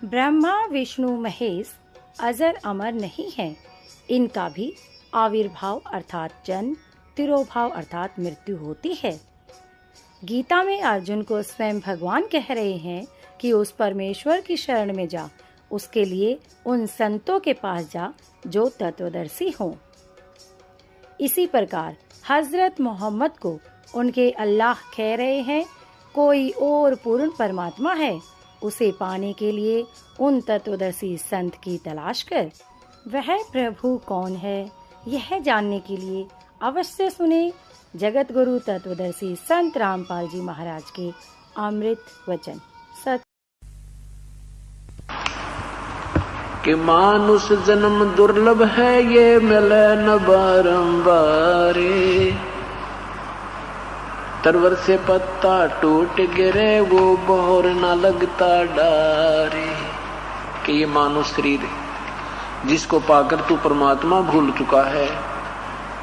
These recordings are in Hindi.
ब्रह्मा विष्णु महेश अजर अमर नहीं है। इनका भी आविर्भाव अर्थात जन्म, तिरोभाव अर्थात मृत्यु होती है। गीता में अर्जुन को स्वयं भगवान कह रहे हैं कि उस परमेश्वर की शरण में जा, उसके लिए उन संतों के पास जा जो तत्वदर्शी हों। इसी प्रकार हजरत मोहम्मद को उनके अल्लाह कह रहे हैं, कोई और पूर्ण परमात्मा है, उसे पाने के लिए उन तत्वदर्शी संत की तलाश कर। वह प्रभु कौन है, यह जानने के लिए अवश्य सुने जगत गुरु तत्वदर्शी संत रामपाल जी महाराज के अमृत वचन। सत कि मानुष जन्म दुर्लभ है, ये मिले न बारंबार। तरवर से पत्ता टूट गिरे, वो बोर न लगता डारे। कि ये मानव शरीर जिसको पाकर तू परमात्मा भूल चुका है,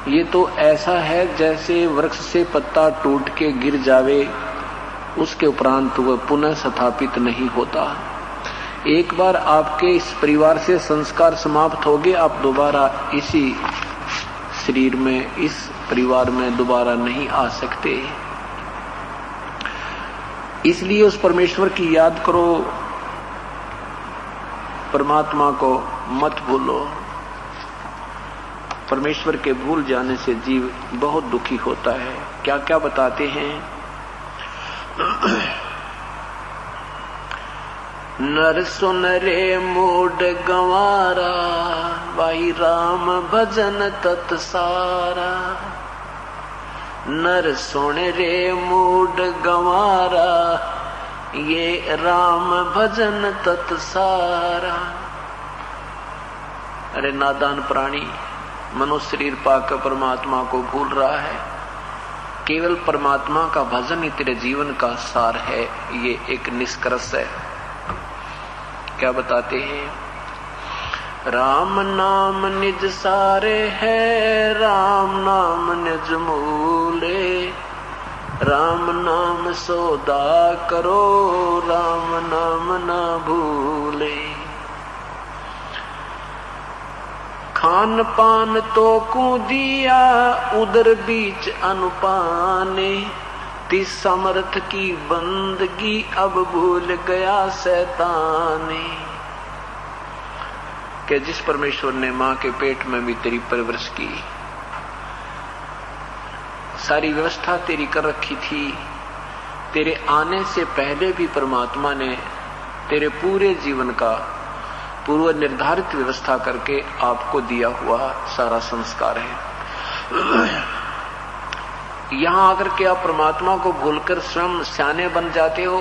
ये तो ऐसा है जैसे वृक्ष से पत्ता टूट के गिर जावे, उसके उपरांत वह पुनः स्थापित नहीं होता। एक बार आपके इस परिवार से संस्कार समाप्त हो गए, आप दोबारा इसी शरीर में, इस परिवार में दोबारा नहीं आ सकते। इसलिए उस परमेश्वर की याद करो, परमात्मा को मत भूलो। परमेश्वर के भूल जाने से जीव बहुत दुखी होता है। क्या क्या बताते हैं। नर सुन रे मूड गंवारा, वाही राम भजन तत्सारा। नर सुन रे मूड गंवारा, ये राम भजन तत्सारा। अरे नादान प्राणी मनुष्य शरीर पाकर परमात्मा को भूल रहा है। केवल परमात्मा का भजन ही तेरे जीवन का सार है, ये एक निष्कर्ष है। क्या बताते हैं। राम नाम निज सारे है, राम नाम निज मूले। राम नाम सौदा करो, राम नाम ना भूले। खान पान तो को दिया, उदर बीच अनुपाने। तिस समर्थ की बंदगी, अब भूल गया शैताने। कि जिस परमेश्वर ने मां के पेट में भी तेरी परवरिश की, सारी व्यवस्था तेरी कर रखी थी, तेरे आने से पहले भी परमात्मा ने तेरे पूरे जीवन का पूर्व निर्धारित व्यवस्था करके आपको दिया हुआ सारा संस्कार है। यहां आकर के आप परमात्मा को भूलकर स्वयं सियाने बन जाते हो।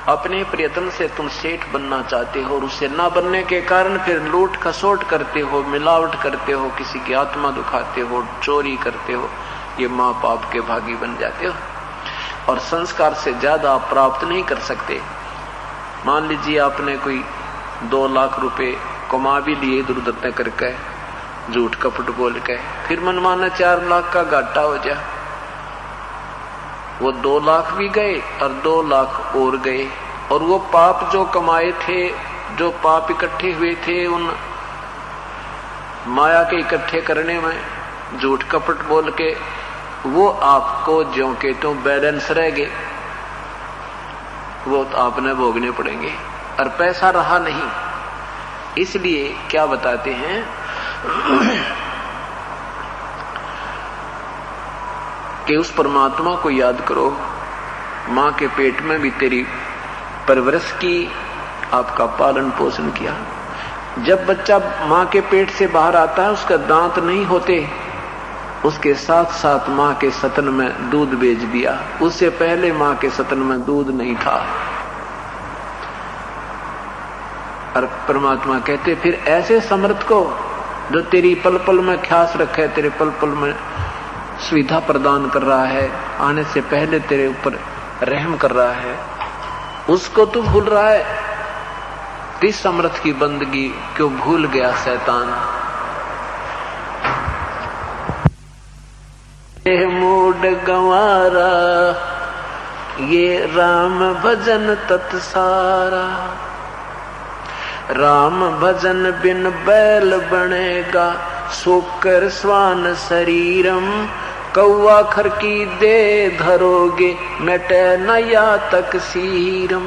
अपने प्रयत्न से तुम सेठ बनना चाहते हो और उसे ना बनने के कारण फिर लूट खसोट करते हो, मिलावट करते हो, किसी की आत्मा दुखाते हो, चोरी करते हो। ये मां पाप के भागी बन जाते हो और संस्कार से ज्यादा आप प्राप्त नहीं कर सकते। मान लीजिए आपने कोई 2 लाख रुपए कमा भी लिए इधर उधर करके, झूठ कपट बोल के, फिर मनमाना 4 लाख का घाटा हो जाए। वो 2 लाख भी गए और 2 लाख और गए, और वो पाप जो कमाए थे, जो पाप इकट्ठे हुए थे, उन माया के इकट्ठे करने में झूठ कपट बोल के, वो आपको ज्यों के त्यों बैलेंस रह गए, वो तो आपने भोगने पड़ेंगे और पैसा रहा नहीं। इसलिए क्या बताते हैं। कि उस परमात्मा को याद करो। मां के पेट में भी तेरी परवरिश की, आपका पालन पोषण किया। जब बच्चा मां के पेट से बाहर आता है, उसका दांत नहीं होते, उसके साथ साथ मां के स्तन में दूध बेच दिया। उससे पहले मां के स्तन में दूध नहीं था। और परमात्मा कहते फिर ऐसे समर्थ को जो तेरी पल पल में ख्यास रखे, तेरे पल पल में सुविधा प्रदान कर रहा है, आने से पहले तेरे ऊपर रहम कर रहा है, उसको तू भूल रहा है। तिस समर्थ की बंदगी क्यों भूल गया शैतान। मूड गंवारा, ये राम भजन तत्सारा। राम भजन बिन बैल बनेगा, सोकर स्वान शरीरम, कौआ खर की दे धरोगे, मिटे न या तक सीरम।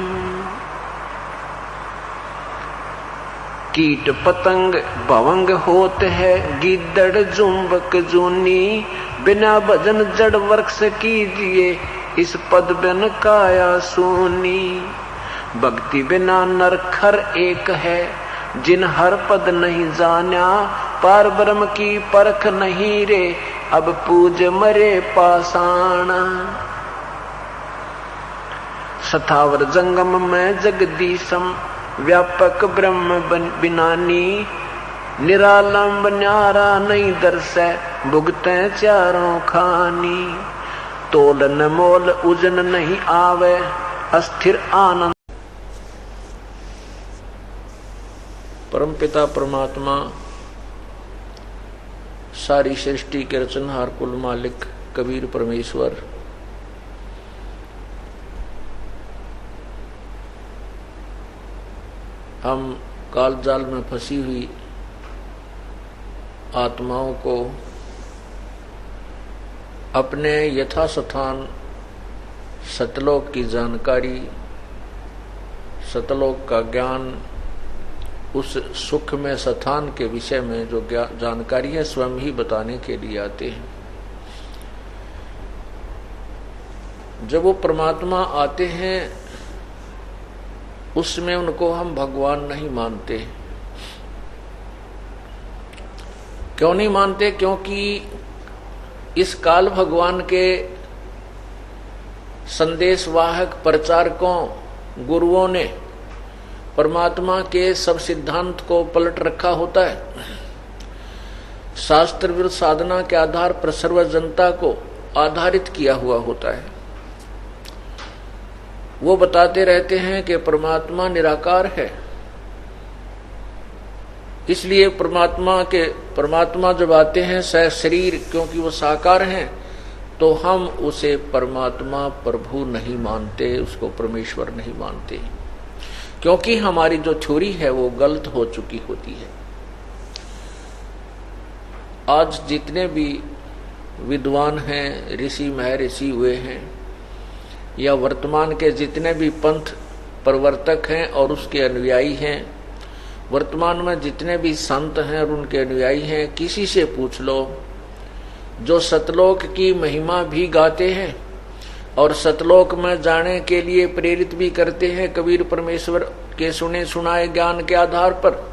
कीट पतंग भवंग होत है, गिद्दड़ जुम्बक जूनी, बिना भजन जड़ वृक्ष कीजिए, इस पद बिन काया सूनी। भक्ति बिना नर खर एक है, जिन हर पद नहीं जाना, पार ब्रह्म की परख नहीं रे, अब पूज मरे पाषाण। सथावर जंगम में जगदीशम, व्यापक ब्रह्म बिनानी, निरालंब न्यारा नहीं दर्शै, भुगते चारों खानी। तोल न मोल उजन नहीं आवे, अस्थिर आनंद। परमपिता परमात्मा सारी सृष्टि के रचनहार कुल मालिक कबीर परमेश्वर हम काल जाल में फंसी हुई आत्माओं को अपने यथास्थान सतलोक की जानकारी, सतलोक का ज्ञान, उस सुख में स्थान के विषय में जो जानकारी है स्वयं ही बताने के लिए आते हैं। जब वो परमात्मा आते हैं उसमें उनको हम भगवान नहीं मानते। क्यों नहीं मानते? क्योंकि इस काल भगवान के संदेशवाहक प्रचारकों, गुरुओं ने परमात्मा के सब सिद्धांत को पलट रखा होता है। शास्त्र विरुद्ध साधना के आधार पर सर्व जनता को आधारित किया हुआ होता है। वो बताते रहते हैं कि परमात्मा निराकार है, इसलिए परमात्मा जब आते हैं शरीर, क्योंकि वो साकार हैं, तो हम उसे परमात्मा प्रभु नहीं मानते, उसको परमेश्वर नहीं मानते, क्योंकि हमारी जो थ्योरी है वो गलत हो चुकी होती है। आज जितने भी विद्वान हैं, ऋषि महर्षि हुए हैं, या वर्तमान के जितने भी पंथ प्रवर्तक हैं और उसके अनुयायी हैं, वर्तमान में जितने भी संत हैं और उनके अनुयायी हैं, किसी से पूछ लो जो सतलोक की महिमा भी गाते हैं और सतलोक में जाने के लिए प्रेरित भी करते हैं कबीर परमेश्वर के सुने सुनाए ज्ञान के आधार पर,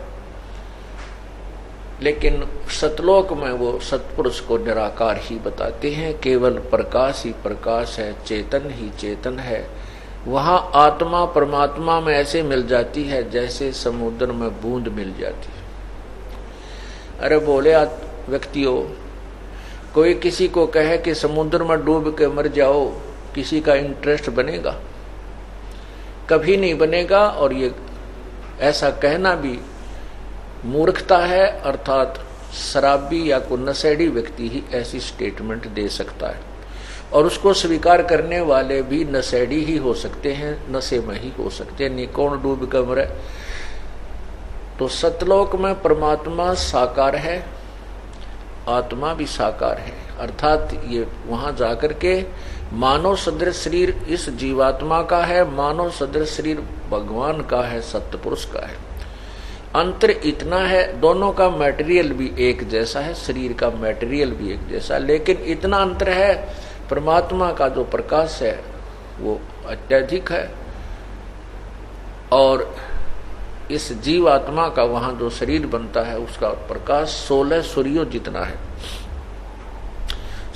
लेकिन सतलोक में वो सतपुरुष को निराकार ही बताते हैं। केवल प्रकाश ही प्रकाश है, चेतन ही चेतन है। वहां आत्मा परमात्मा में ऐसे मिल जाती है जैसे समुद्र में बूंद मिल जाती है। अरे बोले व्यक्तियों, कोई किसी को कहे कि समुद्र में डूब के मर जाओ, किसी का इंटरेस्ट बनेगा? कभी नहीं बनेगा। और ये ऐसा कहना भी मूर्खता है, अर्थात शराबी या कोई नशेड़ी व्यक्ति ही ऐसी स्टेटमेंट दे सकता है, और उसको स्वीकार करने वाले भी नशेड़ी ही हो सकते हैं, नशे में ही हो सकते हैं, नहीं कौन डूब कर मरे। तो सतलोक में परमात्मा साकार है, आत्मा भी साकार है, अर्थात ये वहां जाकर के मानव सदृश शरीर इस जीवात्मा का है, मानव सदृश शरीर भगवान का है, सत्पुरुष का है। अंतर इतना है, दोनों का मटेरियल भी एक जैसा है, शरीर का मटेरियल भी एक जैसा, लेकिन इतना अंतर है, परमात्मा का जो प्रकाश है वो अत्यधिक है, और इस जीवात्मा का वहां जो शरीर बनता है उसका प्रकाश 16 सूर्यों जितना है,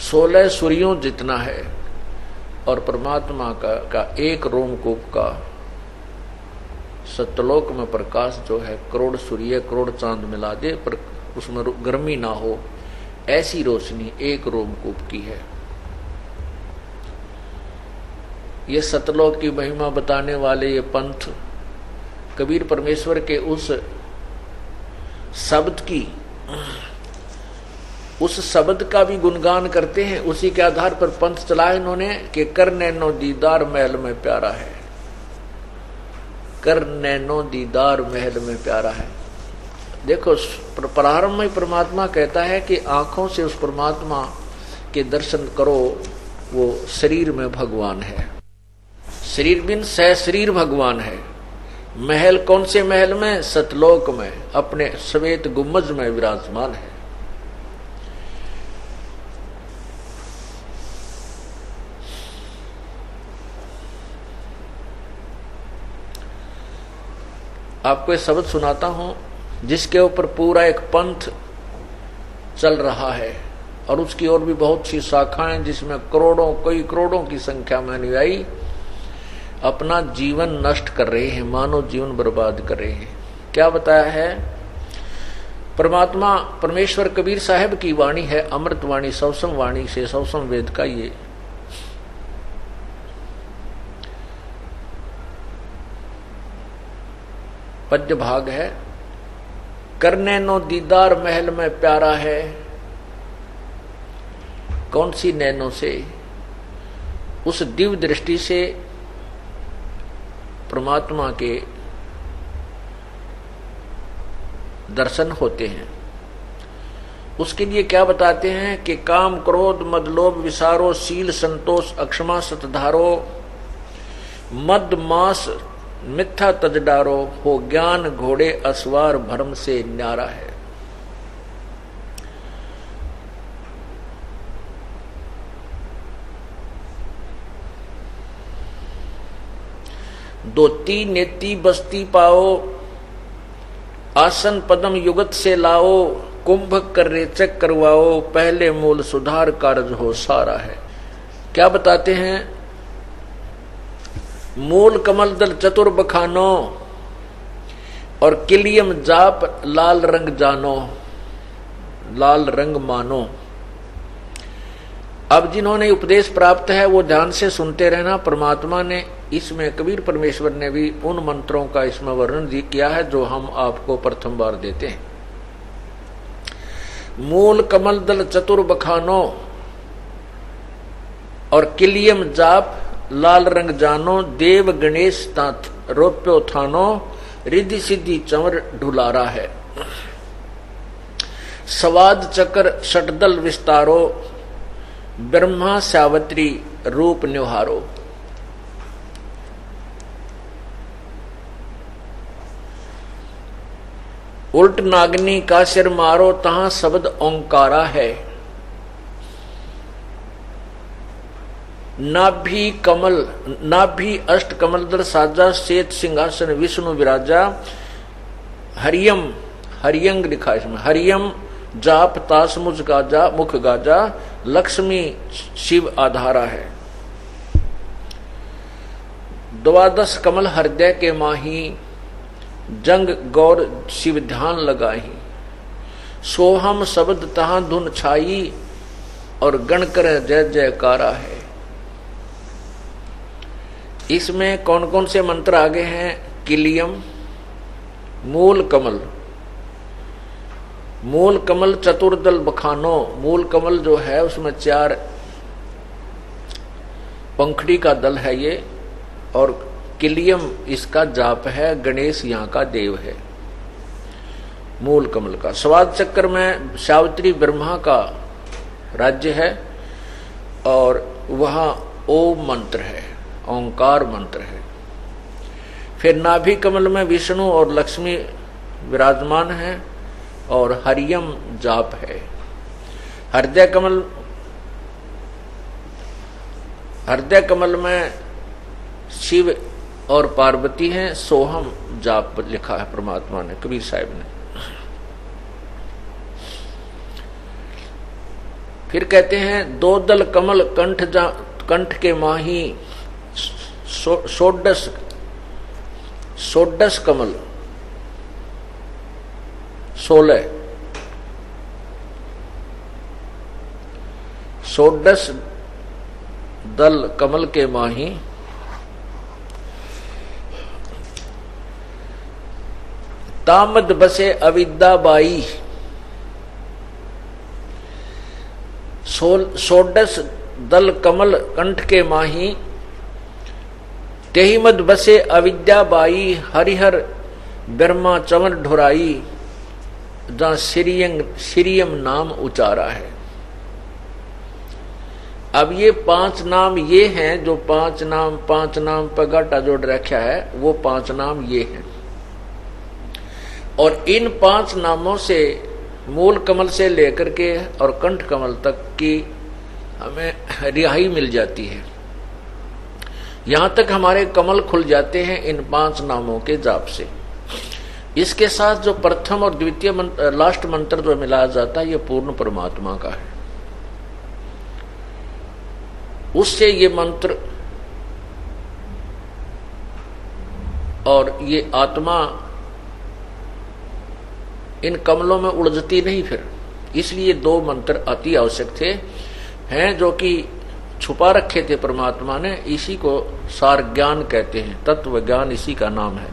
16 सूर्यों जितना है। और परमात्मा का एक रोमकूप का सतलोक में प्रकाश जो है करोड़ सूर्य करोड़ चांद मिला दे पर उसमें गर्मी ना हो, ऐसी रोशनी एक रोमकूप की है। ये सतलोक की महिमा बताने वाले ये पंथ कबीर परमेश्वर के उस शब्द का भी गुणगान करते हैं। उसी के आधार पर पंथ चलाया इन्होंने कि करने नो दीदार महल में प्यारा है। कर नैनो दीदार महल में प्यारा है। देखो प्रारंभ में परमात्मा कहता है कि आंखों से उस परमात्मा के दर्शन करो, वो शरीर में भगवान है। शरीर बिन सह शरीर भगवान है। महल कौन से महल में? सतलोक में, अपने श्वेत गुम्बज में विराजमान है। आपको एक शब्द सुनाता हूं जिसके ऊपर पूरा एक पंथ चल रहा है और उसकी और भी बहुत सी शाखाएं, जिसमें करोड़ों, कई करोड़ों की संख्या में अनुयायी अपना जीवन नष्ट कर रहे हैं, मानव जीवन बर्बाद कर रहे हैं। क्या बताया है? परमात्मा परमेश्वर कबीर साहब की वाणी है, अमृत वाणी, सवसम वाणी से सवसम वेद का ये पद्य भाग है। कर नैनो दीदार महल में प्यारा है। कौन सी नैनो से? उस दिव्य दृष्टि से परमात्मा के दर्शन होते हैं। उसके लिए क्या बताते हैं कि काम, क्रोध, मद, लोभ, विसारो, शील, संतोष, अक्षमा, सतधारो, मद, मास, मिथ्या तज डारो, हो ज्ञान घोड़े असवार, भ्रम से न्यारा है। दोती नेती बस्ती पाओ, आसन पदम युगत से लाओ, कुंभ कर रेचक करवाओ, पहले मूल सुधार कारज हो सारा है। क्या बताते हैं? मूल कमल दल चतुर बखानो और किलियम जाप लाल रंग जानो, लाल रंग मानो। अब जिन्होंने उपदेश प्राप्त है वो ध्यान से सुनते रहना। परमात्मा ने इसमें, कबीर परमेश्वर ने भी उन मंत्रों का इसमें वर्णन किया है जो हम आपको प्रथम बार देते हैं। मूल कमल दल चतुर बखानो और किलियम जाप लाल रंग जानो, देव गणेश तात रोप्यो थानो, रिद्धि सिद्धि चंवर ढुलारा है। सवाद चक्र षटदल विस्तारो, ब्रह्मा सावत्री रूप न्योहारो। उल्ट नागनी का सिर मारो, तहां शब्द ओंकारा है। नाभि कमल, नाभि अष्ट कमल दल साजा, श्वेत सिंहासन विष्णु विराजा। हरियम, हरियंग लिखा इसमें, हरियम जाप तास मुझ गाजा, मुख गाजा, लक्ष्मी शिव आधारा है। द्वादश कमल हृदय के माही, जंग गौर शिव ध्यान लगाही। सोहम शब्द तहां धुन छाई, और गण कर जय जयकारा है। इसमें कौन कौन से मंत्र आगे हैं? किलियम, मूल कमल, मूल कमल चतुर्दल बखानो। मूल कमल जो है उसमें 4 पंखड़ी का दल है ये, और किलियम इसका जाप है, गणेश यहाँ का देव है मूल कमल का। स्वाद चक्र में सावित्री ब्रह्मा का राज्य है और वहां ओम मंत्र है, ओंकार मंत्र है। फिर नाभि कमल में विष्णु और लक्ष्मी विराजमान है और हरियम जाप है। हृदय कमल में शिव और पार्वती हैं। सोहम जाप लिखा है परमात्मा ने, कबीर साहब ने। फिर कहते हैं 2 दल कमल कंठ के माही, षोडश कमल 16, षोडश दल कमल के माही, तामद बसे अविद्या बाई। षोडश दल कमल कंठ के माही, तेहि मद बसे अविद्या बाई, हरिहर ब्रह्मा चमर ढुराई, जहां श्रीयम नाम उचारा है। अब ये 5 नाम ये हैं, जो 5 नाम पर घाटा जोड़ रखा है, वो 5 नाम ये हैं। और इन 5 नामों से मूल कमल से लेकर के और कंठ कमल तक की हमें रिहाई मिल जाती है। यहां तक हमारे कमल खुल जाते हैं इन 5 नामों के जाप से। इसके साथ जो प्रथम और द्वितीय लास्ट मंत्र जो मिलाया जाता है, ये पूर्ण परमात्मा का है। उससे ये मंत्र और ये आत्मा इन कमलों में उलझती नहीं फिर। इसलिए 2 मंत्र अति आवश्यक थे, हैं जो कि छुपा रखे थे परमात्मा ने। इसी को सार ज्ञान कहते हैं, तत्व ज्ञान इसी का नाम है।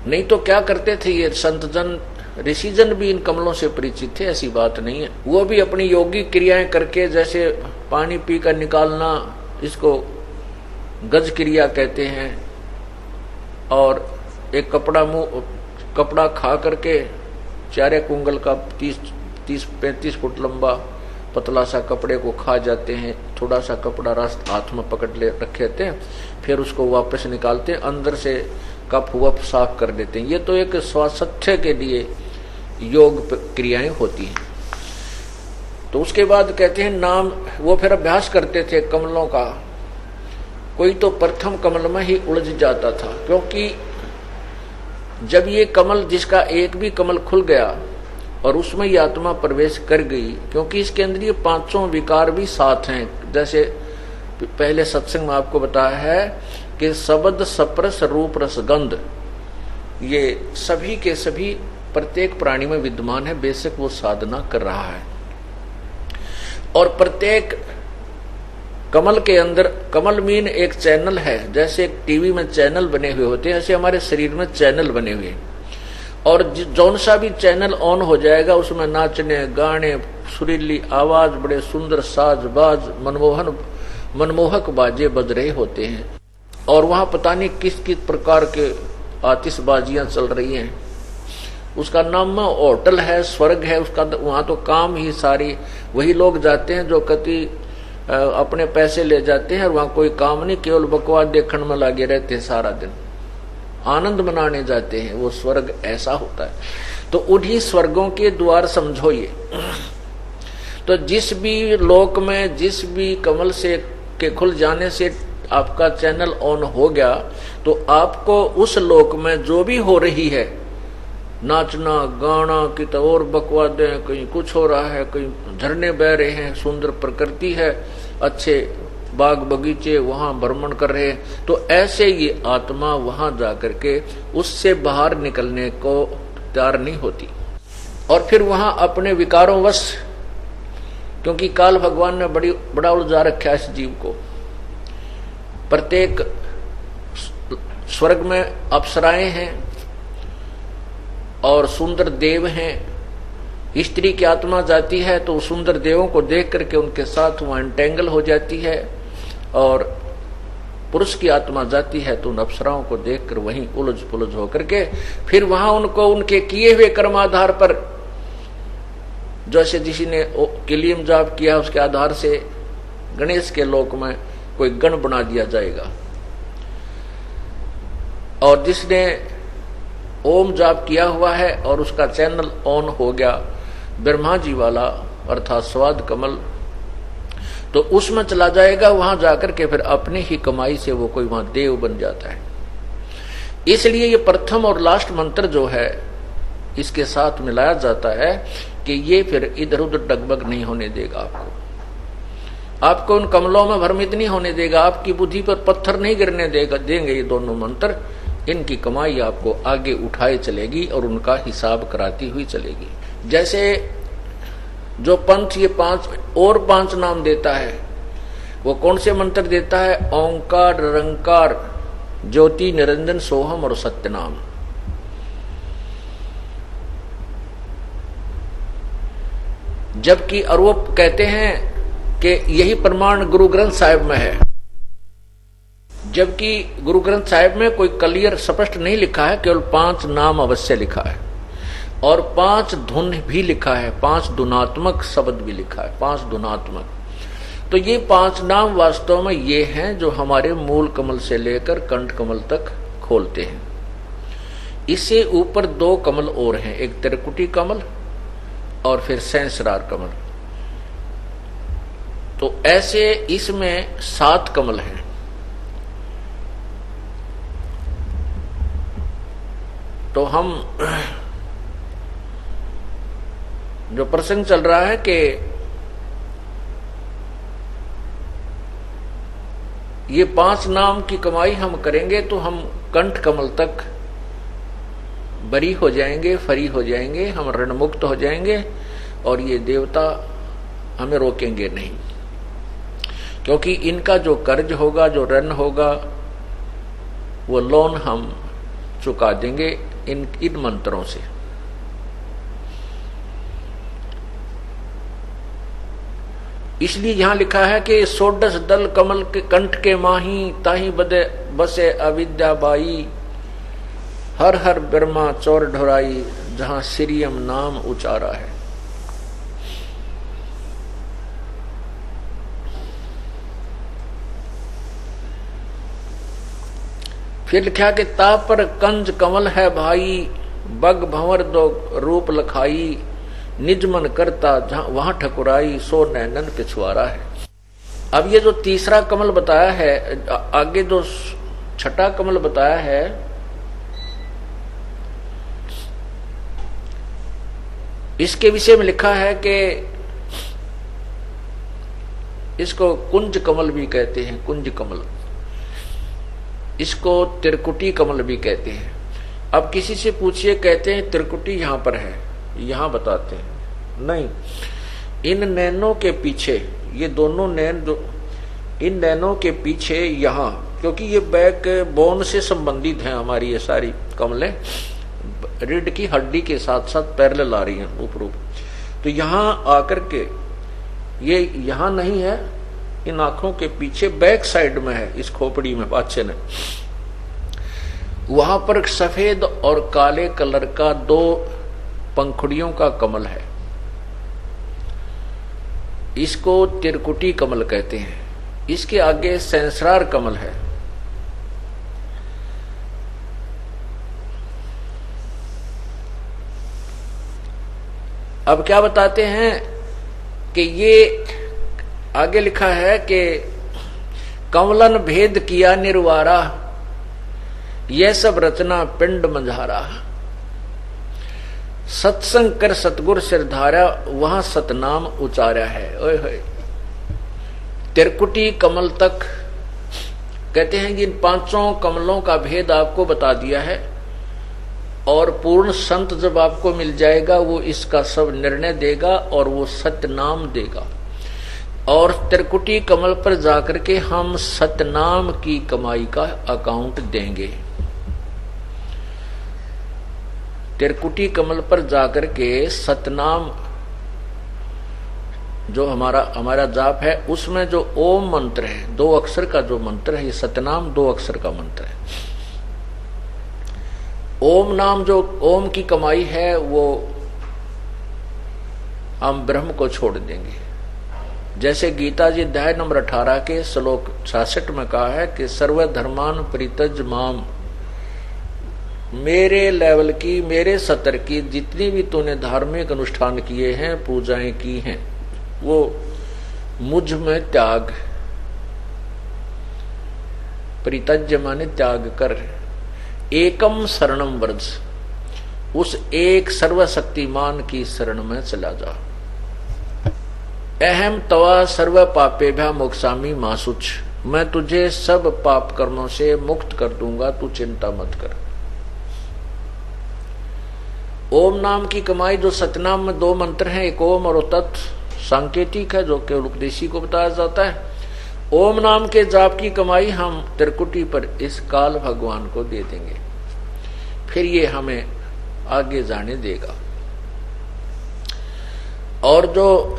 नहीं तो क्या करते थे ये संत जन, ऋषिजन भी इन कमलों से परिचित थे, ऐसी बात नहीं है। वो भी अपनी योगिक क्रियाएं करके, जैसे पानी पी कर निकालना, इसको गज क्रिया कहते हैं, और एक कपड़ा खा करके 4 कुंगल का 30-35 फुट लंबा पतला सा कपड़े को खा जाते हैं। थोड़ा सा कपड़ा हाथ में पकड़ ले रखे थे, फिर उसको वापस निकालते हैं, अंदर से कफ वफ साफ कर देते हैं। ये तो एक स्वास्थ्य के लिए योग क्रियाएं होती हैं। तो उसके बाद कहते हैं नाम, वो फिर अभ्यास करते थे कमलों का। कोई तो प्रथम कमल में ही उलझ जाता था, क्योंकि जब ये कमल, जिसका एक भी कमल खुल गया और उसमें ये आत्मा प्रवेश कर गई, क्योंकि इसके अंदर ये 5 विकार भी साथ हैं। जैसे पहले सत्संग में आपको बताया है कि शब्द स्पर्श रूप रस गंध, ये सभी के सभी प्रत्येक प्राणी में विद्यमान है, बेशक वो साधना कर रहा है। और प्रत्येक कमल के अंदर, कमल मीन एक चैनल है, जैसे एक टीवी में चैनल बने हुए होते हैं, ऐसे हमारे शरीर में चैनल बने हुए हैं। और जौन सा भी चैनल ऑन हो जाएगा, उसमें नाचने गाने, सुरीली आवाज, बड़े सुंदर साज बाज, मनमोहक बाजे बज रहे होते हैं। और वहां पता नहीं किस किस प्रकार के आतिशबाजियां चल रही हैं। उसका नाम होटल है, स्वर्ग है उसका। वहां तो काम ही सारी वही लोग जाते हैं जो कति अपने पैसे ले जाते हैं, और वहां कोई काम नहीं, केवल बकवास देखने में लगे रहते हैं सारा दिन, आनंद मनाने जाते हैं। वो स्वर्ग ऐसा होता है। तो उन्हीं स्वर्गों के द्वार समझो ये। तो जिस भी लोक में, जिस भी कमल से के खुल जाने से आपका चैनल ऑन हो गया, तो आपको उस लोक में जो भी हो रही है, नाचना गाना, कि तो और बकवादें, कहीं कुछ हो रहा है, कहीं झरने बह रहे हैं, सुंदर प्रकृति है, अच्छे बाग बगीचे, वहां भ्रमण कर रहे हैं, तो ऐसे ये आत्मा वहां जाकर के उससे बाहर निकलने को तैयार नहीं होती। और फिर वहां अपने विकारों वश, क्योंकि काल भगवान ने बड़ा उलझा रखा है इस जीव को। प्रत्येक स्वर्ग में अप्सराएं हैं और सुंदर देव हैं। स्त्री की आत्मा जाती है तो सुंदर देवों को देख करके उनके साथ वहां एंटेंगल हो जाती है, और पुरुष की आत्मा जाती है तो उन अप्सराओं को देखकर वहीं उलझ पुलझ होकर के फिर वहां उनको उनके किए हुए कर्म आधार पर, जैसे किसी ने किलियम जाप किया उसके आधार से गणेश के लोक में कोई गण बना दिया जाएगा, और जिसने ओम जाप किया हुआ है और उसका चैनल ऑन हो गया ब्रह्मा जी वाला अर्थात स्वाद कमल, तो उसमें चला जाएगा। वहां जाकर के फिर अपनी ही कमाई से वो कोई वहां देव बन जाता है। इसलिए ये प्रथम और लास्ट मंत्र जो है इसके साथ मिलाया जाता है कि ये फिर इधर उधर डगमग नहीं होने देगा आपको उन कमलों में भ्रमित नहीं होने देगा, आपकी बुद्धि पर पत्थर नहीं गिरने देंगे ये दोनों मंत्र। इनकी कमाई आपको आगे उठाए चलेगी और उनका हिसाब कराती हुई चलेगी। जैसे जो पंथ ये 5 नाम देता है, वो कौन से मंत्र देता है? ओंकार, निरंकार, ज्योति, निरंजन, सोहम और सत्यनाम। जबकि और वो कहते हैं कि यही प्रमाण गुरु ग्रंथ साहिब में है, जबकि गुरु ग्रंथ साहिब में कोई क्लियर स्पष्ट नहीं लिखा है, केवल 5 नाम अवश्य लिखा है और 5 धुन भी लिखा है, 5 धुनात्मक शब्द भी लिखा है, 5 धुनात्मक। तो ये 5 नाम वास्तव में ये हैं जो हमारे मूल कमल से लेकर कंठ कमल तक खोलते हैं। इससे ऊपर 2 कमल और हैं, एक त्रिकुटी कमल और फिर सहस्रार कमल। तो ऐसे इसमें 7 कमल हैं। तो हम जो प्रसंग चल रहा है कि ये 5 नाम की कमाई हम करेंगे तो हम कंठ कमल तक बरी हो जाएंगे, फरी हो जाएंगे, हम ऋण मुक्त हो जाएंगे और ये देवता हमें रोकेंगे नहीं, क्योंकि इनका जो कर्ज होगा, जो ऋण होगा, वो लोन हम चुका देंगे इन मंत्रों से। इसलिए यहां लिखा है कि 16 दल कमल के कंठ के माही, ताही बदे बसे अविद्या बाई, हर हर ब्रह्मा चौर ढोराई, जहां श्रीयम नाम उचारा है। फिर लिखा कि ता पर कंज कमल है भाई, बग भंवर दो रूप लखाई, निज मन करता जहां वहां ठकुराई, सो नैनन पिछुआरा है। अब ये जो तीसरा कमल बताया है, आगे जो छठा कमल बताया है, इसके विषय में लिखा है कि इसको कुंज कमल भी कहते हैं, कुंज कमल। इसको त्रिकुटी कमल भी कहते हैं। अब किसी से पूछिए, कहते हैं त्रिकुटी यहां पर है, यहां बताते हैं नहीं, इन नैनों के पीछे, ये दोनों नैन जो इन नैनों के पीछे यहां, क्योंकि ये बैक बोन से संबंधित है हमारी ये सारी कमलें, रीढ़ की हड्डी के साथ साथ पैरेलल आ रही हैं ऊपर। तो यहां आकर के ये यहां नहीं है, इन आंखों के पीछे बैक साइड में है, इस खोपड़ी में पाछे ने, वहां पर सफेद और काले कलर का 2 पंखुड़ियों का कमल है। इसको त्रिकुटी कमल कहते हैं। इसके आगे सहस्रार कमल है। अब क्या बताते हैं कि ये आगे लिखा है कि कमलन भेद किया निर्वारा, यह सब रचना पिंड मंझारा, सत्संग कर सतगुर सिरधारा, वहां सतनाम उचारा है। ओए होए, त्रिकुटी कमल तक कहते हैं कि इन 5 कमलों का भेद आपको बता दिया है, और पूर्ण संत जब आपको मिल जाएगा वो इसका सब निर्णय देगा और वो सतनाम देगा। और त्रिकुटी कमल पर जाकर के हम सतनाम की कमाई का अकाउंट देंगे। त्रिकुटी कमल पर जाकर के सतनाम जो हमारा जाप है, उसमें जो ओम मंत्र है, 2 अक्षर का जो मंत्र है, ये सतनाम 2 अक्षर का मंत्र है। ओम नाम जो ओम की कमाई है वो हम ब्रह्म को छोड़ देंगे। जैसे गीता जी अध्याय नंबर 18 के श्लोक 66 में कहा है कि सर्वधर्मान परित्यज माम, मेरे लेवल की, मेरे स्तर की जितनी भी तूने धार्मिक अनुष्ठान किए हैं, पूजाएं की हैं, वो मुझ में त्याग, परित्यज माने त्याग कर, एकम शरणम व्रज, उस एक सर्वशक्तिमान की शरण में चला जा। अहम तवा सर्व पापेभ्या मोक्षामि मासुच, मैं तुझे सब पाप कर्मों से मुक्त कर दूंगा, तू चिंता मत कर। ओम नाम की कमाई, जो सतनाम में 2 मंत्र हैं, एक ओम और तत् सांकेतिक है जो केवल उपदेशी को बताया जाता है। ओम नाम के जाप की कमाई हम त्रिकुटी पर इस काल भगवान को दे देंगे, फिर ये हमें आगे जाने देगा। और जो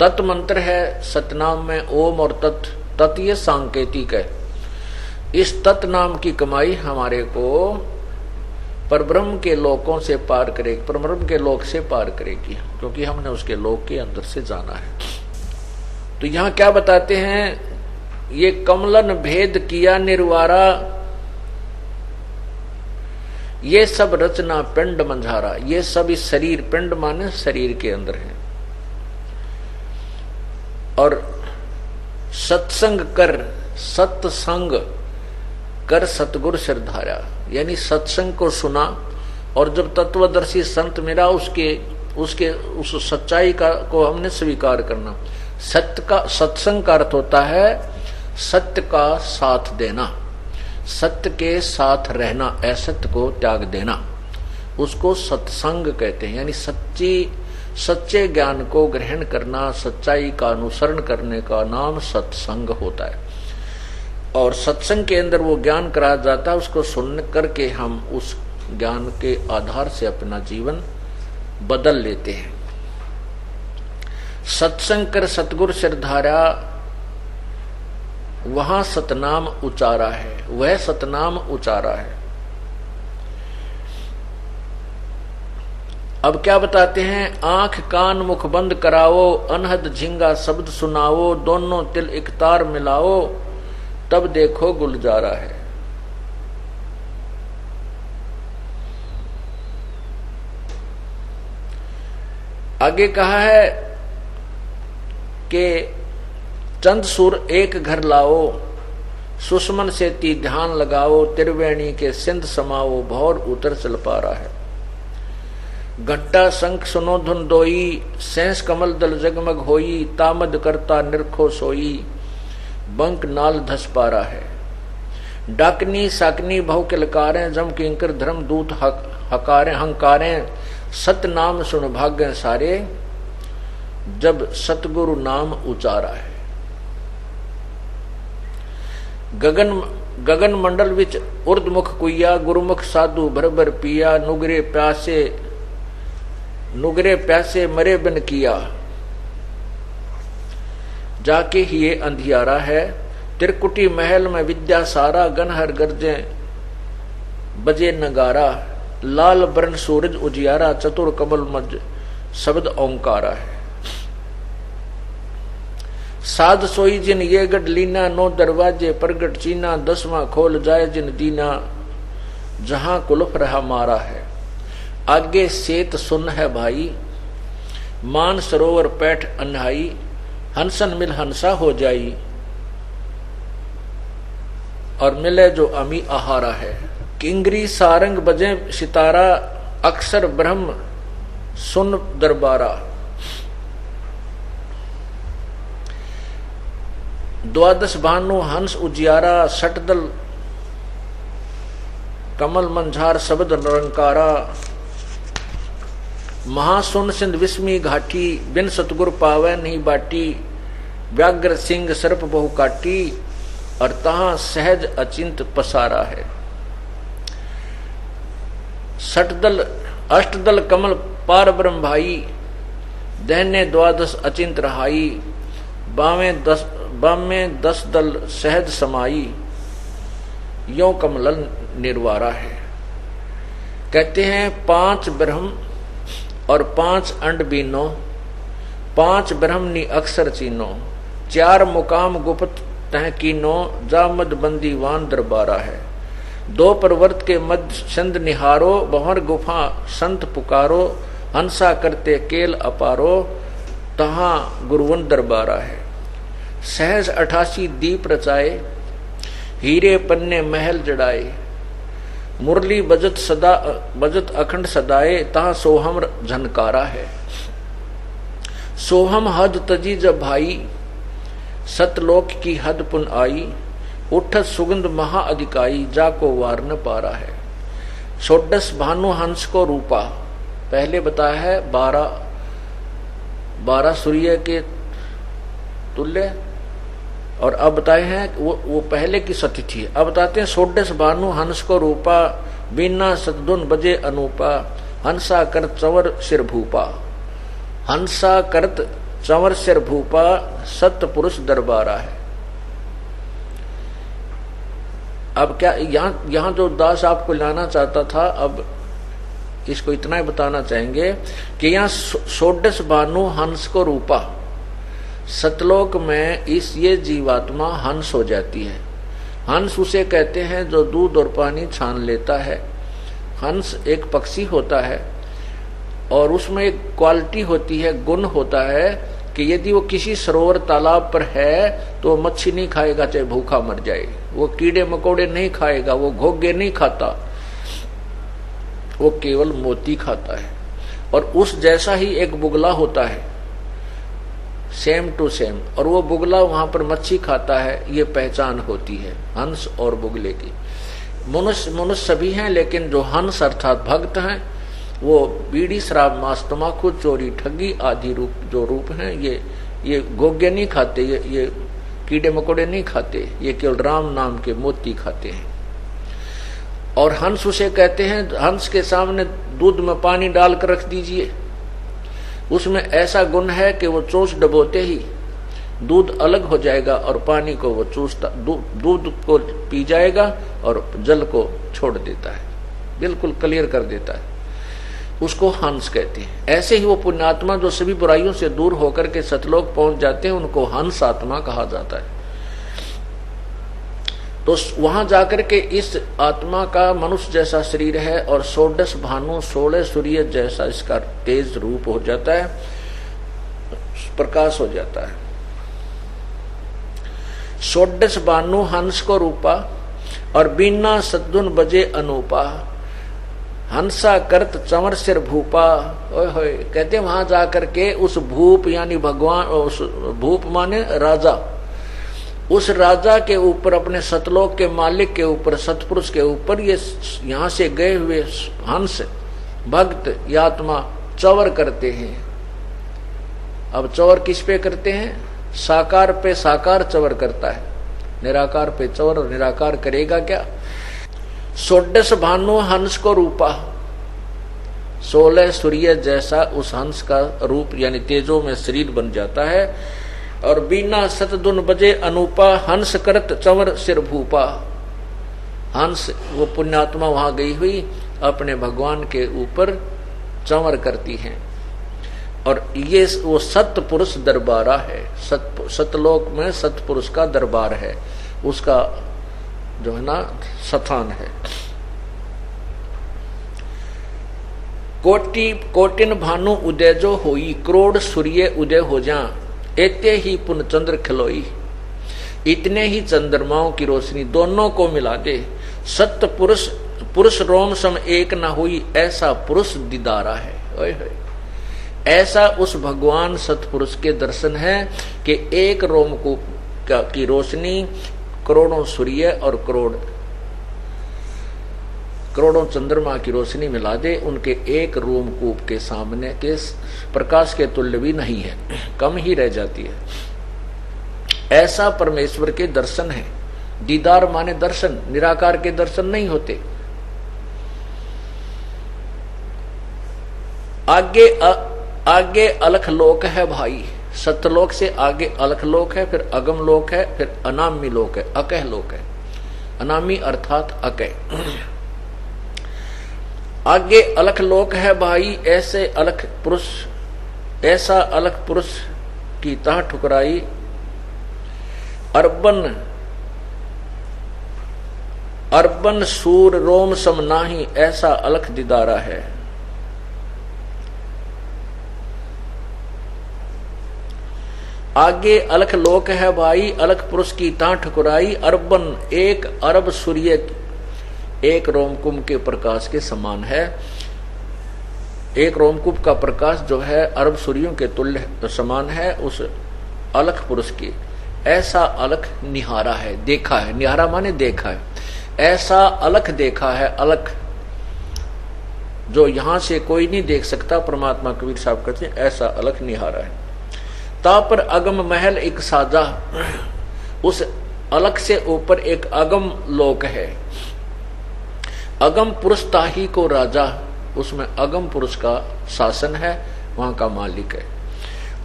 तत् मंत्र है सतनाम में ओम और तत्। तत् ये सांकेतिक है। इस तत् नाम की कमाई हमारे को परब्रह्म के लोकों से पार करेगी, परब्रह्म के लोक से पार करेगी, क्योंकि हमने उसके लोक के अंदर से जाना है। तो यहां क्या बताते हैं, ये कमलन भेद किया निर्वारा, ये सब रचना पिंड मंझारा। ये सब इस शरीर, पिंड माने शरीर के अंदर है। और सत्संग कर, सत्संग कर सतगुरु सिरधारा, यानी सत्संग को सुना और जब तत्वदर्शी संत मिला उसके उस सच्चाई का को हमने स्वीकार करना। सत्य का, सत्संग का अर्थ होता है सत्य का साथ देना, सत्य के साथ रहना, असत्य को त्याग देना, उसको सत्संग कहते हैं। यानी सच्चे ज्ञान को ग्रहण करना, सच्चाई का अनुसरण करने का नाम सत्संग होता है। और सत्संग के अंदर वो ज्ञान कराया जाता है, उसको सुन करके हम उस ज्ञान के आधार से अपना जीवन बदल लेते हैं। सत्संग कर सतगुरु सिरधारा, वहां सतनाम उचारा है, वह सतनाम उचारा है। अब क्या बताते हैं, आंख कान मुख बंद कराओ, अनहद झिंगा शब्द सुनाओ, दोनों तिल एक तार मिलाओ, तब देखो गुलजारा है। आगे कहा है कि चंद सुर एक घर लाओ, सुषमन से ती ध्यान लगाओ, त्रिवेणी के सिंध समाओ, भौर उतर चल पा रहा है। घट्टा शंख सुनो धुन दोई, सैंस कमल दल जगमग होई, तामद करता निरखो सोई, बंक नाल धस पा रहा है। डाकनी साकनी बहु किलकारें, जम किंकर धर्म दूत हकारें हंकारें, सत नाम सुन भाग्य सारे, जब सतगुरु नाम उचारा है। गगन मंडल विच उर्दमुख कुइया, गुरुमुख साधु भर पिया, नुगरे प्यासे मरे बिन किया, जाके ही ये अंधियारा है। त्रिकुटी महल में विद्या सारा, गनहर गर्जे बजे नगारा, लाल बरन सूरज उजियारा, चतुर कमल मज शब्द ओंकारा है। साध सोई जिन ये गढ़ लीना, 9 दरवाजे प्रगट चीना, 10वां खोल जाए जिन दीना, जहां कुलफ रहा मारा है। आगे सेत सुन है भाई, मान सरोवर पैठ अन्हाई, हंसन मिल हंसा हो जाई, और मिले जो अमी आहारा है। किंगरी सारंग बजे सितारा, अक्सर ब्रह्म सुन दरबारा, द्वादश भानु हंस उजियारा, सटदल कमल मंझार शब्द निरंकारा, महासुन सिंध विस्मी घाटी, बिन सतगुर पावे नहीं बाटी, व्याघ्र सिंह सर्प बहु काटी, और तहां सहज अचिंत पसारा है। सटदल अष्टदल कमल पार ब्रह्म भाई, दहने द्वादश अचिंत रहाई, बामें 10 दल सहज समाई, यो कमलन निर्वारा है। कहते हैं 5 ब्रह्म और 5 अंड बीनो, 5 ब्रह्मनी अक्षर चीनो, 4 मुकाम गुप्त तह कीनो, जामद बंदीवान दरबारा है। 2 पर्वत के मध्य चंद निहारो, बहर गुफा संत पुकारो, हंसा करते केल अपारो, तहां गुरुवन दरबारा है। सहज 88 दीप रचाए, हीरे पन्ने महल जड़ाए, मुरली बजत अखंड सदाए, तहां सोहम झनकारा है। सोहम हद तजी जब भाई, सतलोक की हद पुन आई, उठत सुगंध महा अधिकाई, जाको वार न पारा है। षोडश भानु हंस को रूपा, पहले बताया है 12 सूर्य के तुल्य, और अब बताए हैं वो पहले की सतिथि है। अब बताते हैं षोडश भानु हंस को रूपा, बीना सतधुन बजे अनूपा, हंसा करत चवर सिर भूपा। हंसा करत चंवर सिर भूपा सत्य पुरुष दरबारा है। अब क्या यहां जो दास आपको लाना चाहता था, अब इसको इतना ही बताना चाहेंगे कि यहाँ षोडश भानु हंस को रूपा, सतलोक में ये जीवात्मा हंस हो जाती है। हंस उसे कहते हैं जो दूध और पानी छान लेता है। हंस एक पक्षी होता है और उसमें एक क्वालिटी होती है, गुण होता है कि यदि वो किसी सरोवर तालाब पर है तो वो मच्छी नहीं खाएगा चाहे भूखा मर जाए, वो कीड़े मकोड़े नहीं खाएगा, वो घोंगे नहीं खाता, वो केवल मोती खाता है। और उस जैसा ही एक बुगला होता है, सेम टू सेम, और वो बुगला वहां पर मच्छी खाता है। ये पहचान होती है हंस और बुगले की। मनुष्य सभी हैं, लेकिन जो हंस अर्थात भक्त हैं वो बीड़ी शराब मांस तमाकू चोरी ठगी आदि रूप हैं, ये गोगे नहीं खाते, ये कीड़े मकोड़े नहीं खाते, ये केवल राम नाम के मोती खाते हैं। और हंस उसे कहते हैं, हंस के सामने दूध में पानी डालकर रख दीजिए, उसमें ऐसा गुण है कि वो चोंच डबोते ही दूध अलग हो जाएगा और पानी को वो चूसता, दूध को पी जाएगा और जल को छोड़ देता है, बिल्कुल क्लियर कर देता है। उसको हंस कहते हैं। ऐसे ही वो पुण्यात्मा जो सभी बुराइयों से दूर होकर के सतलोक पहुंच जाते हैं, उनको हंस आत्मा कहा जाता है। तो वहां जाकर के इस आत्मा का मनुष्य जैसा शरीर है और षोडश भानु 16 सूर्य जैसा इसका तेज रूप हो जाता है, प्रकाश हो जाता है। षोडश भानु हंस को रूपा और बिना सद्गुण बजे अनूपा, हंसा करत चंवर सिर भूपा। ओए कहते वहां जाकर के उस भूप यानी भगवान, उस भूप माने राजा, उस राजा के ऊपर, अपने सतलोक के मालिक के ऊपर, सतपुरुष के ऊपर ये यहां से गए हुए हंस भक्त या आत्मा चंवर करते हैं। अब चंवर किस पे करते हैं? साकार पे साकार चंवर करता है, निराकार पे चंवर, और निराकार करेगा क्या? षोडश भानु हंस को रूपा, 16 सूर्य जैसा उस हंस का रूप यानी तेजो में शरीर बन जाता है। और बिना सतदुन बजे अनूपा, हंस करत चंवर सिर भूपा। हंस वो पुण्यात्मा वहां गई हुई अपने भगवान के ऊपर चंवर करती हैं। और ये वो सत्य पुरुष दरबारा है, सतलोक में सतपुरुष का दरबार है, उसका जो है ना स्थान है। कोटिन भानु उदय जो होई, करोड़ सूर्य उदय हो जा, एते ही पुन चंद्र खिलोई। इतने ही चंद्रमाओं की रोशनी दोनों को मिला दे, सत्य पुरुष रोम सम एक न हुई, ऐसा पुरुष दीदारा है। ओए होए, ऐसा उस भगवान सतपुरुष के दर्शन है कि एक रोमकूप की रोशनी करोड़ों सूर्य और करोड़ों चंद्रमा की रोशनी मिला दे, उनके एक रोमकूप के सामने के प्रकाश के तुल्य भी नहीं है, कम ही रह जाती है। ऐसा परमेश्वर के दर्शन है। दीदार माने दर्शन, निराकार के दर्शन नहीं होते। आगे अलख लोक है भाई, सतलोक से आगे अलख लोक है, फिर अगम लोक है, फिर अनामी लोक है, अकह लोक है। अनामी अर्थात अकह। आगे अलख लोक है भाई, ऐसे अलख पुरुष, ऐसा अलख पुरुष की तह ठुकराई। अर्बन सूर रोम सम नाही, ऐसा अलख दीदारा है। आगे अलख लोक है भाई, अलख पुरुष की तह ठुकराई। अर्बन एक अरब सूर्य एक रोमकुंभ के प्रकाश के समान है। एक रोमकुंभ का प्रकाश जो है अरब सूर्यों के तुल्य समान है उस अलख पुरुष की। ऐसा अलख निहारा है, देखा है, निहारा माने देखा है। ऐसा अलख देखा है, अलख जो यहां से कोई नहीं देख सकता, परमात्मा कबीर साहब कहते हैं ऐसा अलख निहारा है। ता पर अगम महल एक साजा, उस अलख से ऊपर एक अगम लोक है। अगम पुरुष ताही को राजा, उसमें अगम पुरुष का शासन है, वहां का मालिक है।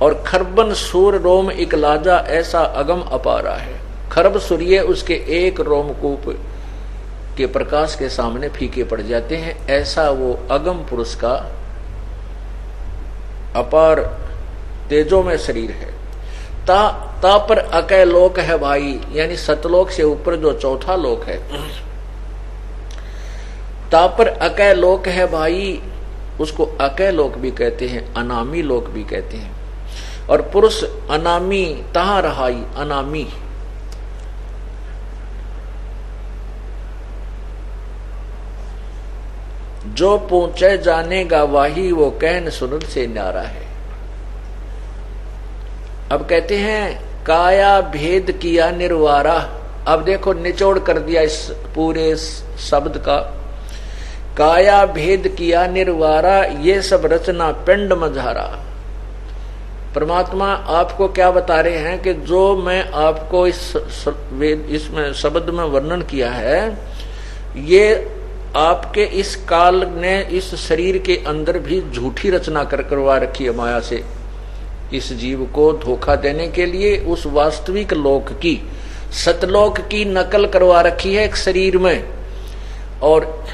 और खरबन सूर रोम एक लाजा ऐसा अगम अपारा है। खरब सूर्य उसके एक रोमकूप के प्रकाश के सामने फीके पड़ जाते हैं, ऐसा वो अगम पुरुष का अपार तेजों में शरीर है। ता पर अकय लोक है भाई, यानी सतलोक से ऊपर जो चौथा लोक है, ता पर अकय लोक है भाई, उसको अकय लोक भी कहते हैं, अनामी लोक भी कहते हैं। और पुरुष अनामी तहां रहाई, अनामी जो पहुंचे जानेगा वाही, वो कहन सुनन से न्यारा है। अब कहते हैं काया भेद किया निर्वारा। अब देखो निचोड़ कर दिया इस पूरे शब्द का। काया भेद किया निर्वारा, ये सब रचना पिंड मझारा। परमात्मा आपको क्या बता रहे हैं कि जो मैं आपको इसमें शब्द में वर्णन किया है, ये आपके इस काल ने इस शरीर के अंदर भी झूठी रचना करवा रखी है माया से, इस जीव को धोखा देने के लिए उस वास्तविक लोक की, सतलोक की नकल करवा रखी है एक शरीर में। और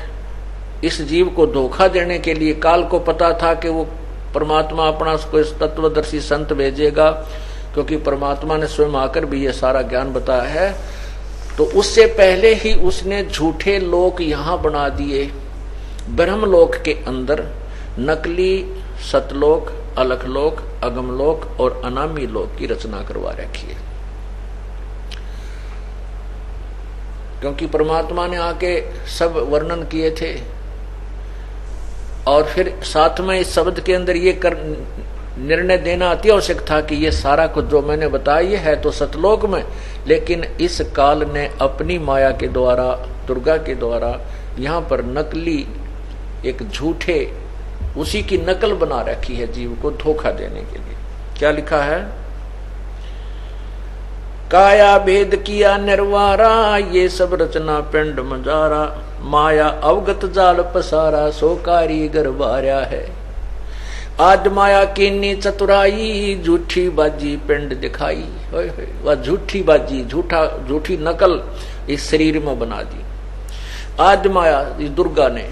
इस जीव को धोखा देने के लिए काल को पता था कि वो परमात्मा अपना उसको इस तत्वदर्शी संत भेजेगा, क्योंकि परमात्मा ने स्वयं आकर भी ये सारा ज्ञान बताया है। तो उससे पहले ही उसने झूठे लोक यहां बना दिए, ब्रह्मलोक के अंदर नकली सतलोक, अलखलोक, अगमलोक और अनामी लोक की रचना करवा रखी है। क्योंकि परमात्मा ने आके सब वर्णन किए थे, और फिर साथ में इस शब्द के अंदर ये निर्णय देना अति आवश्यक था कि ये सारा कुछ जो मैंने बताया ये है तो सतलोक में, लेकिन इस काल ने अपनी माया के द्वारा, दुर्गा के द्वारा यहाँ पर नकली एक झूठे उसी की नकल बना रखी है जीव को धोखा देने के लिए। क्या लिखा है? काया भेद किया निर्वारा, ये सब रचना पिंड मजारा, माया अवगत जाल पसारा, सो कारीगर बार्या है। आज माया कीनी चतुराई, झूठी बाजी पिंड दिखाई। वह झूठी बाजी, झूठी नकल इस शरीर में बना दी। आज माया, इस दुर्गा ने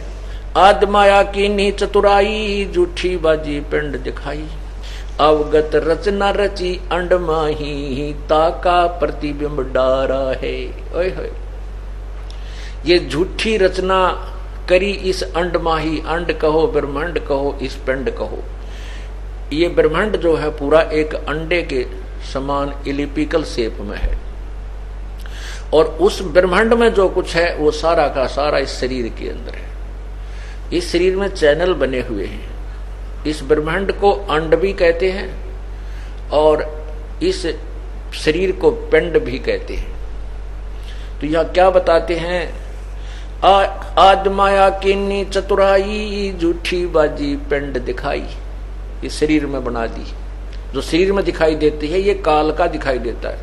आज माया कीनी चतुराई, झूठी बाजी पिंड दिखाई। अवगत रचना रची अंड माही, ताका प्रतिबिंब डारा है। ओए ये झूठी रचना करी इस अंड माही, अंड कहो ब्रह्मांड कहो इस पिंड कहो। ये ब्रह्मांड जो है पूरा एक अंडे के समान इलिपिकल शेप में है, और उस ब्रह्मांड में जो कुछ है वो सारा का सारा इस शरीर के अंदर है। इस शरीर में चैनल बने हुए हैं। इस ब्रह्मांड को अंड भी कहते हैं और इस शरीर को पिंड भी कहते हैं। तो यह क्या बताते हैं? आज माया कीनी चतुराई, झूठी बाजी पिंड दिखाई। इस शरीर में बना दी, जो शरीर में दिखाई देती है ये काल का दिखाई देता है,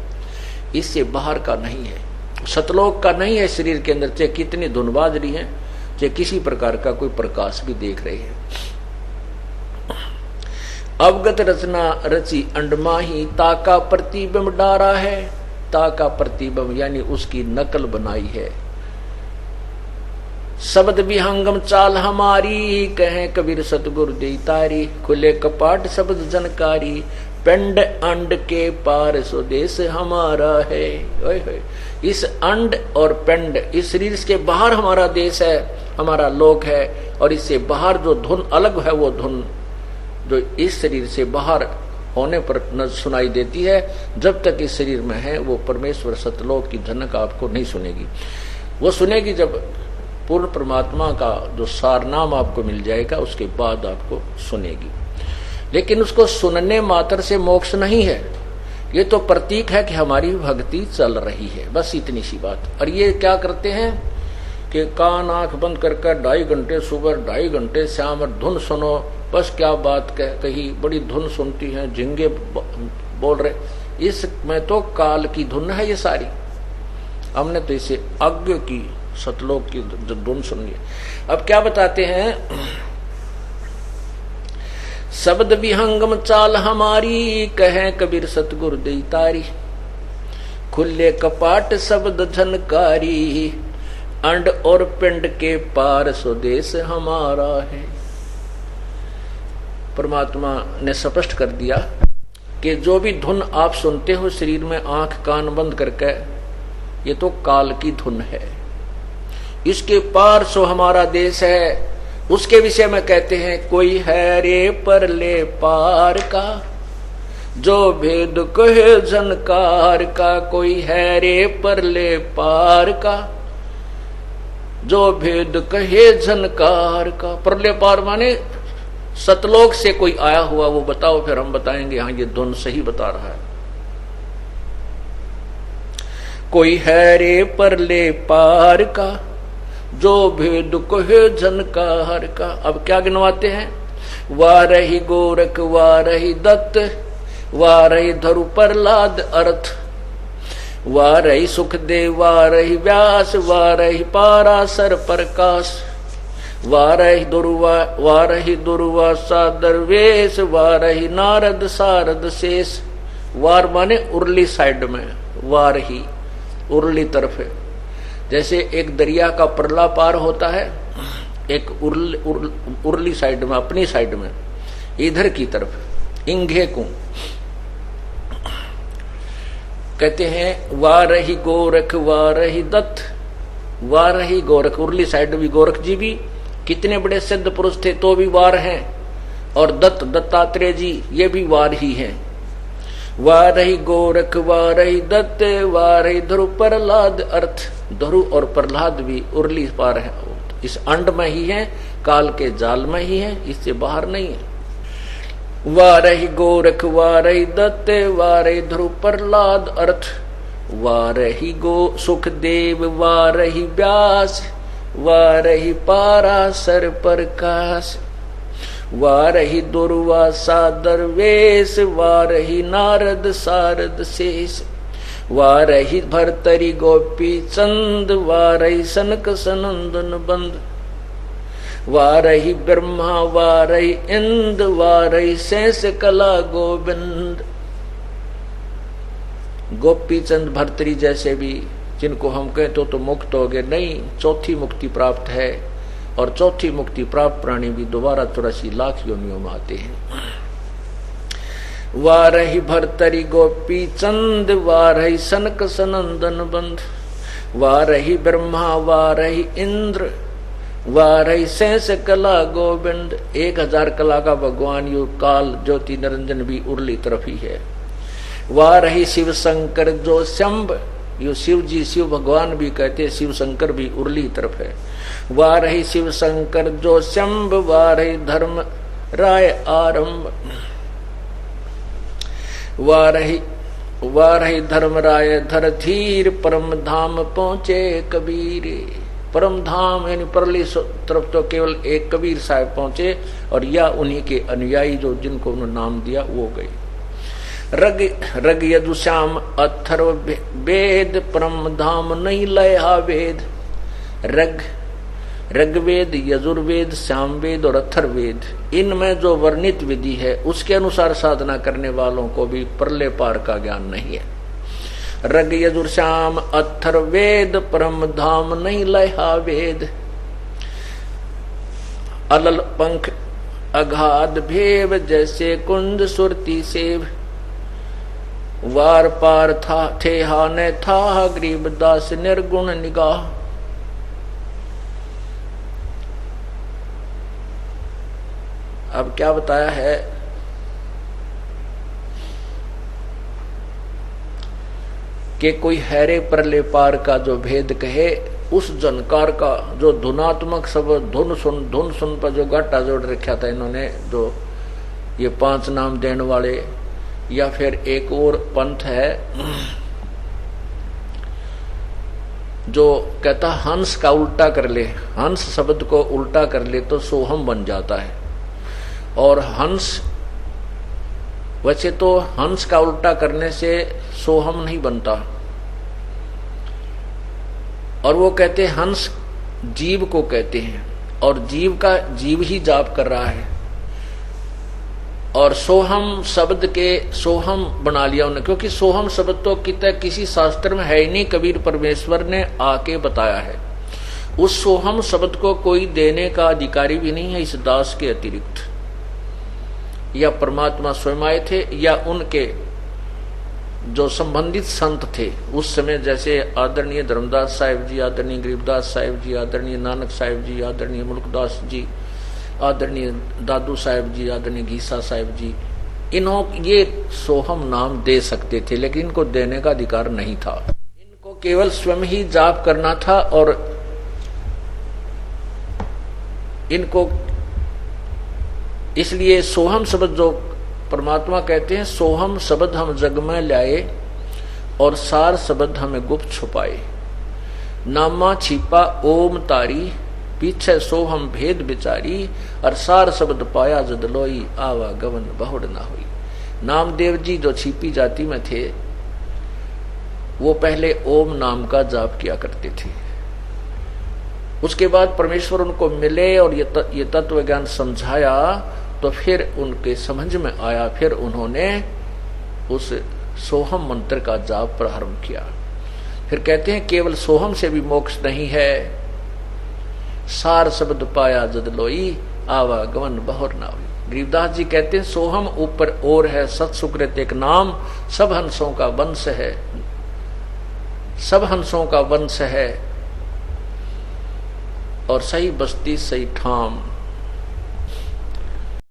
इससे बाहर का नहीं है, सतलोक का नहीं है। शरीर के अंदर चाहे कितनी धुन बाज रही है, चाहे किसी प्रकार का कोई प्रकाश भी देख रहे हैं। अवगत रचना रची अंडमाही, ताका प्रतिबिंब डारा है। ताका प्रतिबिंब यानी उसकी नकल बनाई है। शब्द विहंगम चाल हमारी, कहे कबीर सतगुरु दे तारी। खुले कपाट शब्द जनकारी, पिंड अंड के पार स्वदेश हमारा है। ओए होए, इस अंड और पिंड, इस शरीर के बाहर हमारा देश है, हमारा लोक है। और इससे बाहर जो धुन अलग है, वो धुन जो इस शरीर से बाहर होने पर न सुनाई देती है, जब तक इस शरीर में है वो परमेश्वर सतलोक की झनक आपको नहीं सुनेगी। वो सुनेगी जब पूर्ण परमात्मा का जो सार नाम आपको मिल जाएगा, उसके बाद आपको सुनेगी। लेकिन उसको सुनने मात्र से मोक्ष नहीं है, ये तो प्रतीक है कि हमारी भक्ति चल रही है, बस इतनी सी बात। और ये क्या करते हैं कि कान आंख बंद करके 2.5 घंटे सुबह 2.5 घंटे शाम धुन सुनो, बस क्या बात कही, बड़ी धुन सुनती है, झिंगे बोल रहे। इसमें तो काल की धुन है ये सारी। हमने तो इसे अज्ञ की सतलोक की धुन सुन ली। अब क्या बताते हैं? शब्द विहंगम चाल हमारी, कहें कबीर सतगुरु दई तारी। खुले कपाट शब्द झनकारी, अंड और पिंड के पार स्वदेश हमारा है। परमात्मा ने स्पष्ट कर दिया कि जो भी धुन आप सुनते हो शरीर में आंख कान बंद करके, ये तो काल की धुन है। इसके पार सो हमारा देश है। उसके विषय में कहते हैं, कोई है रे परले पार का, जो भेद कहे झनकार का। कोई है रे परले पार का, जो भेद कहे झनकार का। परले पार माने सतलोक से कोई आया हुआ, वो बताओ, फिर हम बताएंगे हाँ ये धुन सही बता रहा है। कोई है रे परले पार का, जो भेद कहे झनकार का। अब क्या गिनवाते हैं? वाह रही गोरख, वाह रही दत्त, वाह रही धरु प्रहलाद अर्थ, वाह रही सुखदेव, वाह रही व्यास, वाह रही पाराशर प्रकाश, वाह रही दुर्वा दरवेश, वाह रही नारद सारद शेष। वार माने उर्ली साइड में, वार ही उर्ली तरफ है। जैसे एक दरिया का परला पार होता है, एक उर्ली साइड में, अपनी साइड में, इधर की तरफ इंघे को कहते हैं। वाह रही गोरख, वाह रही दत्त, वाह रही गोरख। उर्ली साइड भी गोरख जी भी कितने बड़े सिद्ध पुरुष थे, तो भी वार हैं। और दत्तात्रेय जी ये भी वार ही हैं। वाह रही गोरख, वाह रही दत्त, वाह रही ध्रुव प्रहलाद अर्थ। ध्रुव और प्रहलाद भी उर्ली पार है, इस अंड में ही है, काल के जाल में ही है, इससे बाहर नहीं है। वाह रही गोरख, वाह रही दत्त, वाह रही ध्रुव प्रहलाद अर्थ, वाह रही सुखदेव, वाह रही व्यास, वाह रही पाराशर प्रकाश, वाह रही दुर्वासा दरवेश, वाह रही नारद सारद शेष, वाह रही भरतरी गोपी चंद, वाह रही सनक सनंदन बंद, वाह रही ब्रह्मा, वाह रही इंद, वाह रही शेष कला गोविंद। गोपी चंद भरतरी जैसे भी जिनको हम कहते तो मुक्त हो गए, नहीं, चौथी मुक्ति प्राप्त है। और चौथी मुक्ति प्राप्त प्राणी भी दोबारा 84 लाख योनियों में आते हैं। वाह रही भरतरी गोपी चंद, वाह रही सनक सनंदन बंद, वाह रही ब्रह्मा, वाह रही इंद्र, वाह रही शेष कला गोविंद। 1000 कला का भगवान यु काल ज्योति निरंजन भी उर्ली तरफ ही है। वाह रही शिव शंकर जो शंभ, यो शिव जी शिव भगवान भी कहते, शिव शंकर भी उर्ली तरफ है। वाह रही शिव शंकर जो शंभ, वाह रही धर्म राय आरंभ, वाह रही धर्म राय धर धीर, परम धाम पहुंचे कबीर। परम धाम यानी परली तरफ तो केवल एक कबीर साहब पहुंचे, और या उन्हीं के अनुयायी जो जिनको उन्होंने नाम दिया वो गए। रग यदुश्याम अथर्व वेद, परम धाम नहीं लया वेद। ऋग्वेद, यजुर्वेद, सामवेद और अथर्ववेद, इनमें जो वर्णित विधि है उसके अनुसार साधना करने वालों को भी परले पार का ज्ञान नहीं है। रग यजुर्श्याम अथर्ववेद, परम धाम नहीं लया वेद। अलल पंख अगाध भेव, जैसे कुंद सुरती सेव। वार पार था थे हा ने था, गरीबदास निर्गुण निगाह। अब क्या बताया है कि कोई हैरे परले पार का जो भेद कहे, उस जनकार का जो धुनात्मक सब धुन सुन पर जो घाटा जोड़ रखा था इन्होंने, जो ये 5 नाम देने वाले, या फिर एक और पंथ है जो कहता हंस का उल्टा कर ले, हंस शब्द को उल्टा कर ले तो सोहम बन जाता है। और हंस, वैसे तो हंस का उल्टा करने से सोहम नहीं बनता, और वो कहते हंस जीव को कहते हैं, और जीव का जीव ही जाप कर रहा है। और सोहम शब्द के सोहम बना लिया उन्होंने, क्योंकि सोहम शब्द तो किसी शास्त्र में है ही नहीं, कबीर परमेश्वर ने आके बताया है। उस सोहम शब्द को कोई देने का अधिकारी भी नहीं है इस दास के अतिरिक्त। या परमात्मा स्वयं आए थे या उनके जो संबंधित संत थे उस समय, जैसे आदरणीय धर्मदास साहिब जी, आदरणीय गरीबदास साहिब जी, आदरणीय नानक साहिब जी, आदरणीय मुल्कदास जी, आदरणीय दादू साहिब जी, आदरणीय गीसा साहिब जी, ये सोहम नाम दे सकते थे, लेकिन इनको देने का अधिकार नहीं था। इनको केवल स्वयं ही जाप करना था। और इनको इसलिए सोहम शब्द जो परमात्मा कहते हैं, सोहम शब्द हम जग में लाए और सार शब्द हमें गुप्त छुपाए, नामा छिपा ओम तारी, पीछे सोहम भेद बिचारी, और सार शब्द पाया जद लोई, आवा गवन बहुड़ ना हुई। नामदेव जी जो छिपी जाति में थे वो पहले ओम नाम का जाप किया करते थे। उसके बाद परमेश्वर उनको मिले और ये तत्व ज्ञान समझाया, तो फिर उनके समझ में आया, फिर उन्होंने उस सोहम मंत्र का जाप प्रारंभ किया। फिर कहते हैं केवल सोहम से भी मोक्ष नहीं है, सार शब्द पाया जद लोई, आवा गवन बहुर ना हुई। गरीबदास जी कहते हैं सोहम ऊपर और है, सत सुकृत एक नाम, सब हंसों का वंश है, सब हंसों का वंश है, और सही बस्ती सही ठाम।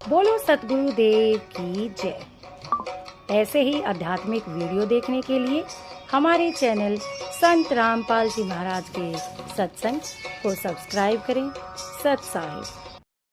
बोलो सतगुरु देव की जय। ऐसे ही आध्यात्मिक वीडियो देखने के लिए हमारे चैनल संत रामपाल जी महाराज के सत्संग को सब्सक्राइब करें। सत साहिब।